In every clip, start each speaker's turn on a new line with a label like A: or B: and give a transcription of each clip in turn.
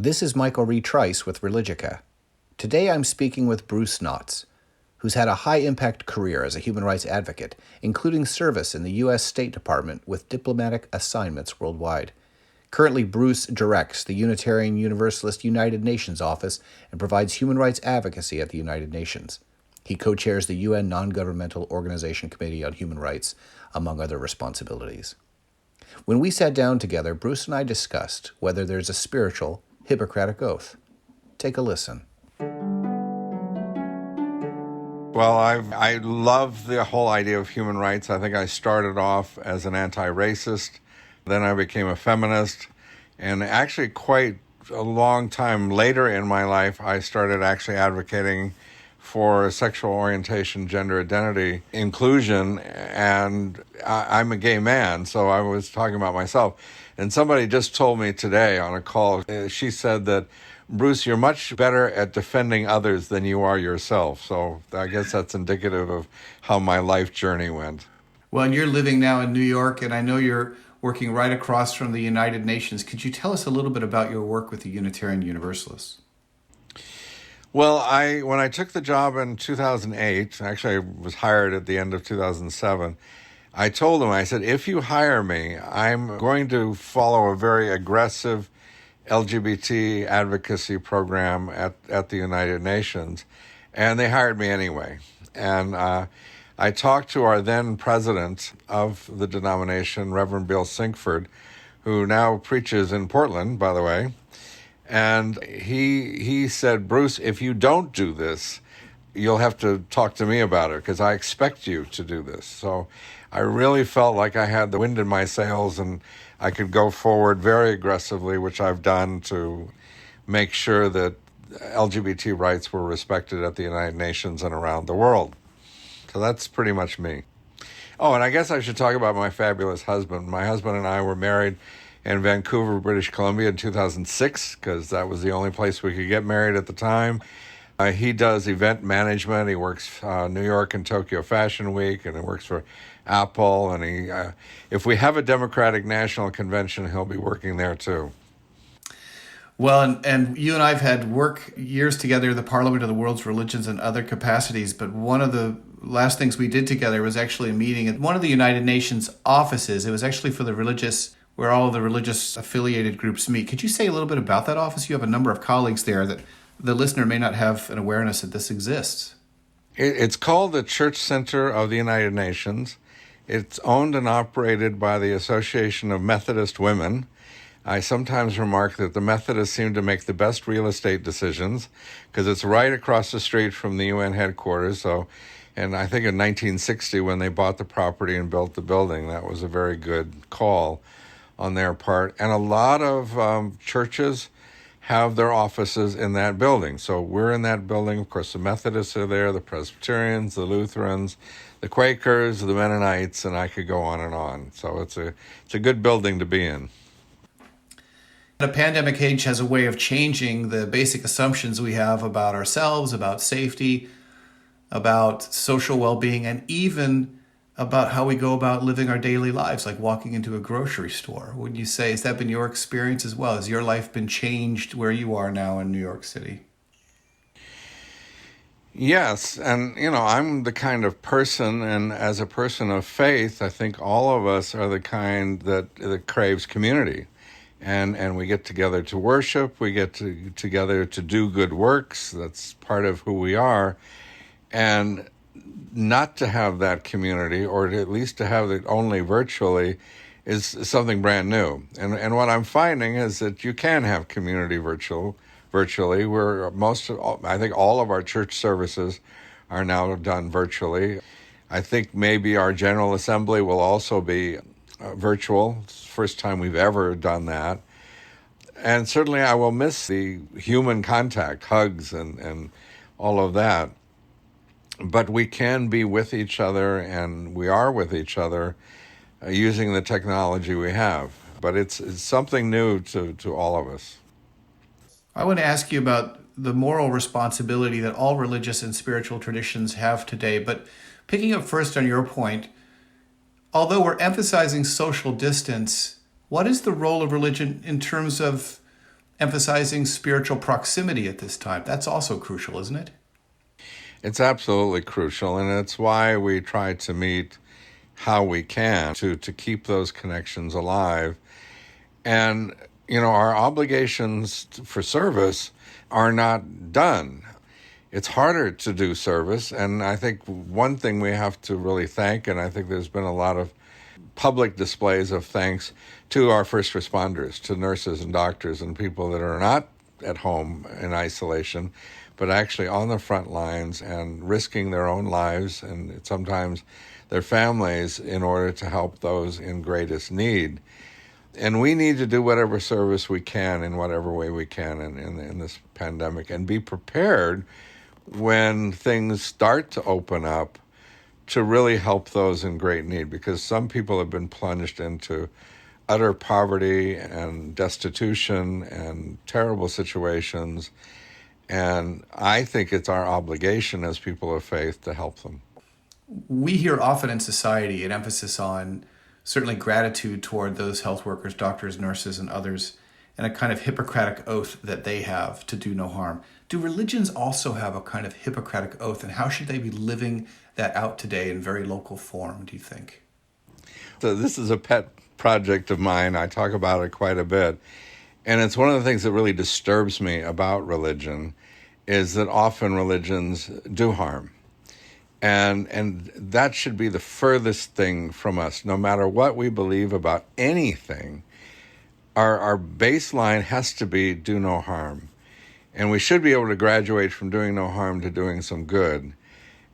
A: This is Michael Reid Trice with Religica. Today I'm speaking with Bruce Knotts, who's had a high-impact career as a human rights advocate, including service in the U.S. State Department with diplomatic assignments worldwide. Currently, Bruce directs the Unitarian Universalist United Nations Office and provides human rights advocacy at the United Nations. He co-chairs the UN Non-Governmental Organization Committee on Human Rights, among other responsibilities. When we sat down together, Bruce and I discussed whether there's a spiritual Hippocratic Oath. Take a listen.
B: Well, I love the whole idea of human rights. I think I started off as an anti-racist, then I became a feminist, and actually quite a long time later in my life, I started actually advocating for sexual orientation, gender identity, inclusion, and I'm a gay man, so I was talking about myself. And somebody just told me today on a call, she said that, Bruce, you're much better at defending others than you are yourself. So I guess that's indicative of how my life journey went.
A: Well, and you're living now in New York, and I know you're working right across from the United Nations. Could you tell us a little bit about your work with the Unitarian Universalists?
B: Well, when I took the job in 2008, actually I was hired at the end of 2007, I told them, I said, if you hire me, I'm going to follow a very aggressive LGBT advocacy program at the United Nations. And they hired me anyway. And I talked to our then president of the denomination, Reverend Bill Sinkford, who now preaches in Portland, by the way. And he said, Bruce, if you don't do this, you'll have to talk to me about it because I expect you to do this. So I really felt like I had the wind in my sails and I could go forward very aggressively, which I've done to make sure that LGBT rights were respected at the United Nations and around the world. So that's pretty much me. Oh, and I guess I should talk about my fabulous husband. My husband and I were married in Vancouver, British Columbia in 2006, because that was the only place we could get married at the time. He does event management. He works New York and Tokyo Fashion Week, and he works for Apple. And if we have a Democratic National Convention, he'll be working there too.
A: Well, and you and I have had work years together in the Parliament of the World's Religions and other capacities, but one of the last things we did together was actually a meeting at one of the United Nations offices. It was actually for the religious, where all of the religious affiliated groups meet. Could you say a little bit about that office? You have a number of colleagues there that the listener may not have an awareness that this exists.
B: It's called the Church Center of the United Nations. It's owned and operated by the Association of Methodist Women. I sometimes remark that the Methodists seem to make the best real estate decisions because it's right across the street from the UN headquarters. And I think in 1960 when they bought the property and built the building, that was a very good call on their part. And a lot of churches have their offices in that building. So we're in that building. Of course, the Methodists are there, the Presbyterians, the Lutherans, the Quakers, the Mennonites, and I could go on and on. So it's a good building to be in.
A: The pandemic age has a way of changing the basic assumptions we have about ourselves, about safety, about social well-being, and even about how we go about living our daily lives, like walking into a grocery store. Would you say, has that been your experience as well? Has your life been changed where you are now in New York City?
B: Yes, and I'm the kind of person, and as a person of faith, I think all of us are the kind that craves community. And we get together to worship, we get together to do good works, that's part of who we are. And not to have that community, or at least to have it only virtually, is something brand new. And what I'm finding is that you can have community virtually. I think all of our church services are now done virtually. I think maybe our General Assembly will also be virtual. It's the first time we've ever done that. And certainly I will miss the human contact, hugs and all of that. But we can be with each other, and we are with each other using the technology we have. But it's something new to all of us.
A: I want to ask you about the moral responsibility that all religious and spiritual traditions have today. But picking up first on your point, although we're emphasizing social distance, what is the role of religion in terms of emphasizing spiritual proximity at this time. That's also crucial, isn't it?
B: It's absolutely crucial, and it's why we try to meet how we can to keep those connections alive. And, our obligations for service are not done. It's harder to do service, and I think one thing we have to really thank, and I think there's been a lot of public displays of thanks to our first responders, to nurses and doctors and people that are not at home in isolation, but actually on the front lines and risking their own lives and sometimes their families in order to help those in greatest need. And we need to do whatever service we can in whatever way we can in this pandemic and be prepared when things start to open up to really help those in great need, because some people have been plunged into utter poverty and destitution and terrible situations. And I think it's our obligation as people of faith to help them.
A: We hear often in society an emphasis on certainly gratitude toward those health workers, doctors, nurses, and others, and a kind of Hippocratic oath that they have to do no harm. Do religions also have a kind of Hippocratic oath, and how should they be living that out today in very local form, do you think?
B: So this is a pet project of mine. I talk about it quite a bit. And it's one of the things that really disturbs me about religion is that often religions do harm. And that should be the furthest thing from us. No matter what we believe about anything, our baseline has to be do no harm. And we should be able to graduate from doing no harm to doing some good.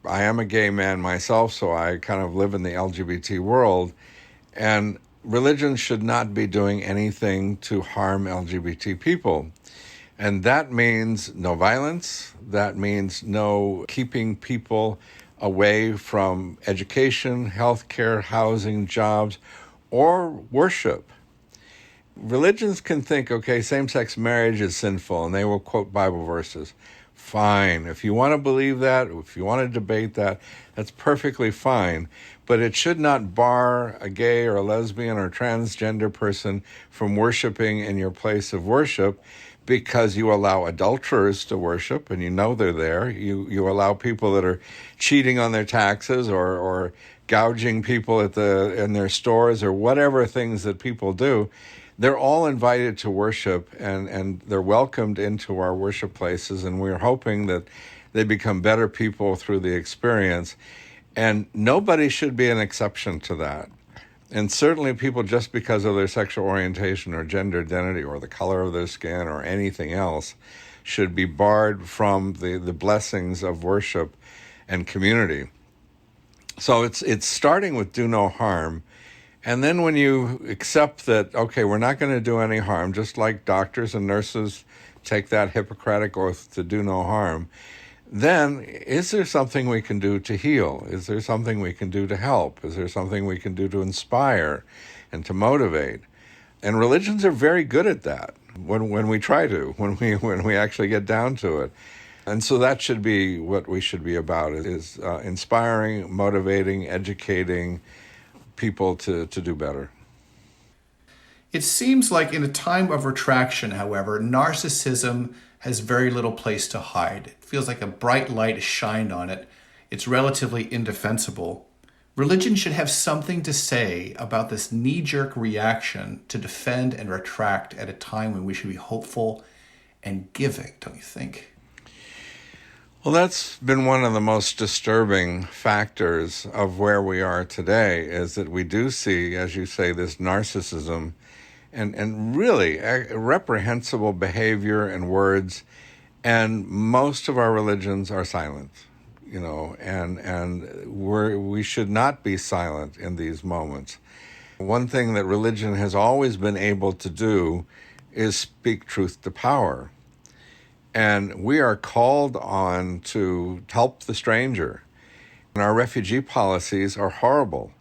B: I am a gay man myself, so I kind of live in the LGBT world. And religion should not be doing anything to harm LGBT people. And that means no violence. That means no keeping people away from education, healthcare, housing, jobs, or worship. Religions can think, okay, same-sex marriage is sinful, and they will quote Bible verses. Fine. If you want to believe that, if you want to debate that, that's perfectly fine. But it should not bar a gay or a lesbian or transgender person from worshiping in your place of worship because you allow adulterers to worship and you know they're there. You allow people that are cheating on their taxes or gouging people in their stores or whatever things that people do. They're all invited to worship and they're welcomed into our worship places, and we're hoping that they become better people through the experience. And nobody should be an exception to that. And certainly people, just because of their sexual orientation or gender identity or the color of their skin or anything else, should be barred from the blessings of worship and community. So it's starting with do no harm. And then when you accept that, okay, we're not going to do any harm, just like doctors and nurses take that Hippocratic Oath to do no harm, then is there something we can do to heal? Is there something we can do to help? Is there something we can do to inspire and to motivate? And religions are very good at that when we try to, when we actually get down to it. And so that should be what we should be about, is inspiring, motivating, educating people to do better.
A: It seems like in a time of retraction, however, narcissism has very little place to hide. It feels like a bright light is shined on it. It's relatively indefensible. Religion should have something to say about this knee-jerk reaction to defend and retract at a time when we should be hopeful and giving, don't you think?
B: Well, that's been one of the most disturbing factors of where we are today, is that we do see, as you say, this narcissism and really reprehensible behavior and words, and most of our religions are silent, and we should not be silent in these moments. One thing that religion has always been able to do is speak truth to power. And we are called on to help the stranger. And our refugee policies are horrible.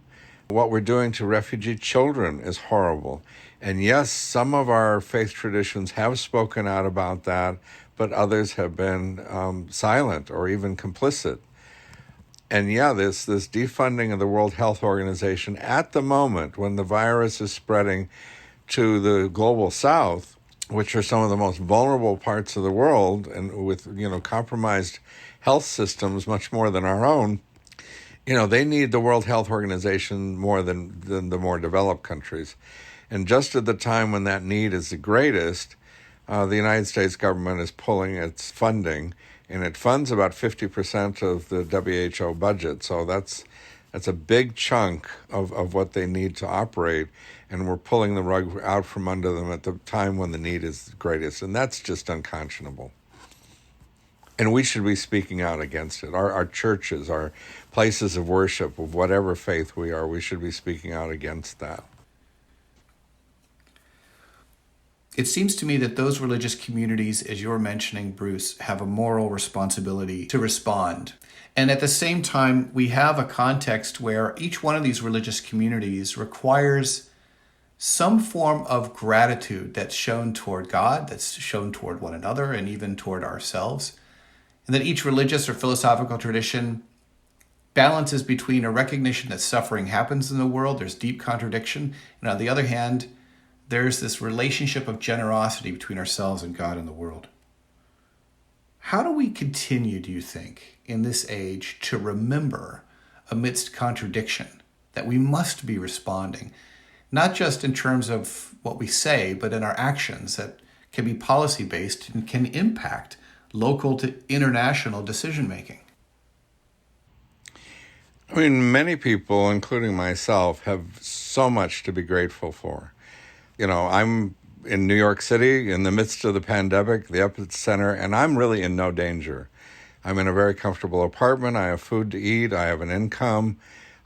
B: What we're doing to refugee children is horrible. And yes, some of our faith traditions have spoken out about that, but others have been silent or even complicit. And yeah, this defunding of the World Health Organization at the moment when the virus is spreading to the global south which are some of the most vulnerable parts of the world, and with, compromised health systems much more than our own, they need the World Health Organization more than the more developed countries. And just at the time when that need is the greatest, the United States government is pulling its funding, and it funds about 50% of the WHO budget. So that's a big chunk of what they need to operate, and we're pulling the rug out from under them at the time when the need is greatest. And that's just unconscionable. And we should be speaking out against it. Our churches, our places of worship, of whatever faith we are, we should be speaking out against that.
A: It seems to me that those religious communities, as you're mentioning, Bruce, have a moral responsibility to respond. And at the same time, we have a context where each one of these religious communities requires some form of gratitude that's shown toward God, that's shown toward one another, and even toward ourselves. And that each religious or philosophical tradition balances between a recognition that suffering happens in the world, there's deep contradiction, and on the other hand, there's this relationship of generosity between ourselves and God and the world. How do we continue, do you think, in this age to remember, amidst contradiction, that we must be responding, not just in terms of what we say, but in our actions that can be policy-based and can impact local to international decision-making?
B: I mean, many people, including myself, have so much to be grateful for. I'm in New York City in the midst of the pandemic, the epicenter, and I'm really in no danger. I'm in a very comfortable apartment. I have food to eat. I have an income.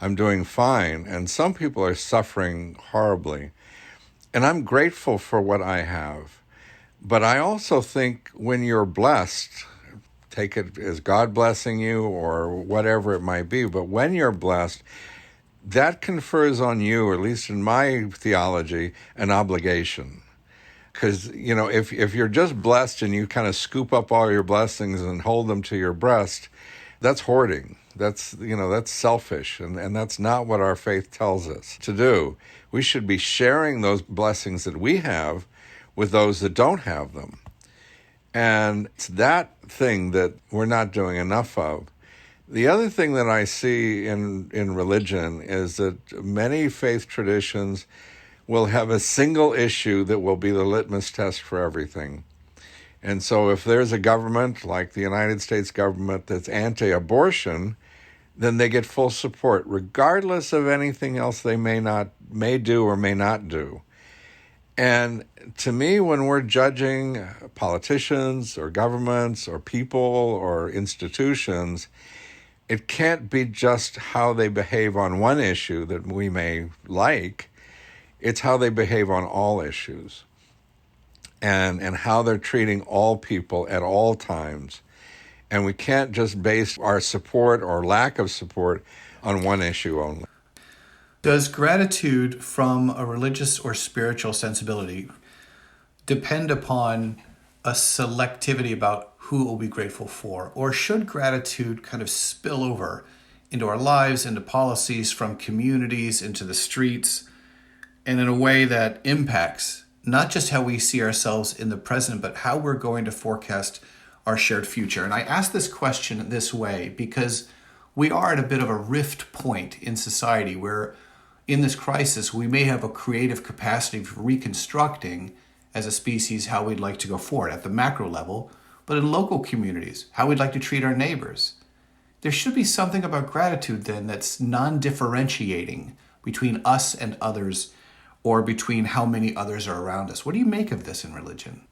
B: I'm doing fine. And some people are suffering horribly. And I'm grateful for what I have. But I also think when you're blessed, take it as God blessing you or whatever it might be, but when you're blessed, that confers on you, or at least in my theology, an obligation. Because, if you're just blessed and you kind of scoop up all your blessings and hold them to your breast, that's hoarding. That's selfish. And that's not what our faith tells us to do. We should be sharing those blessings that we have with those that don't have them. And it's that thing that we're not doing enough of. The other thing that I see in religion is that many faith traditions will have a single issue that will be the litmus test for everything. And so if there's a government like the United States government that's anti-abortion, then they get full support, regardless of anything else they may do or may not do. And to me, when we're judging politicians or governments or people or institutions, it can't be just how they behave on one issue that we may like. It's how they behave on all issues and how they're treating all people at all times. And we can't just base our support or lack of support on one issue only.
A: Does gratitude from a religious or spiritual sensibility depend upon a selectivity about who we'll be grateful for? Or should gratitude kind of spill over into our lives, into policies, from communities, into the streets, and in a way that impacts not just how we see ourselves in the present, but how we're going to forecast our shared future? And I ask this question this way because we are at a bit of a rift point in society where in this crisis, we may have a creative capacity for reconstructing as a species how we'd like to go forward at the macro level, but in local communities, how we'd like to treat our neighbors. There should be something about gratitude then that's non-differentiating between us and others, or between how many others are around us. What do you make of this in religion?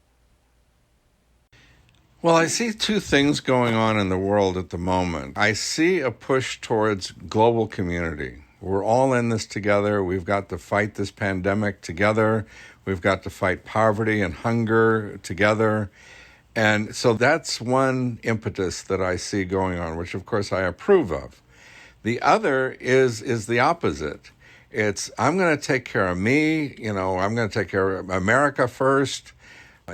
B: Well, I see two things going on in the world at the moment. I see a push towards global community. We're all in this together. We've got to fight this pandemic together. We've got to fight poverty and hunger together. And so that's one impetus that I see going on, which of course I approve of. The other is the opposite. It's, I'm going to take care of me, I'm going to take care of America first,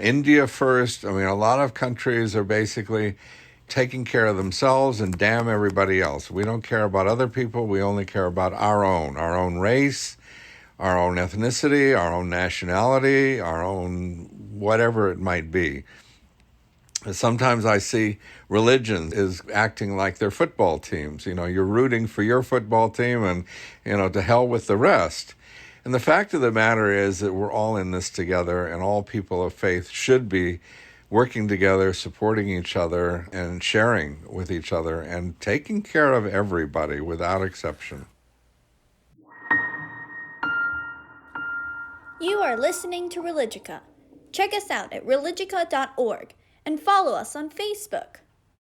B: India first. I mean, a lot of countries are basically taking care of themselves and damn everybody else. We don't care about other people. We only care about our own race, our own ethnicity, our own nationality, our own whatever it might be. Sometimes I see religion is acting like their football teams. You're rooting for your football team and, to hell with the rest. And the fact of the matter is that we're all in this together, and all people of faith should be working together, supporting each other, and sharing with each other, and taking care of everybody without exception.
C: You are listening to Religica. Check us out at religica.org and follow us on Facebook.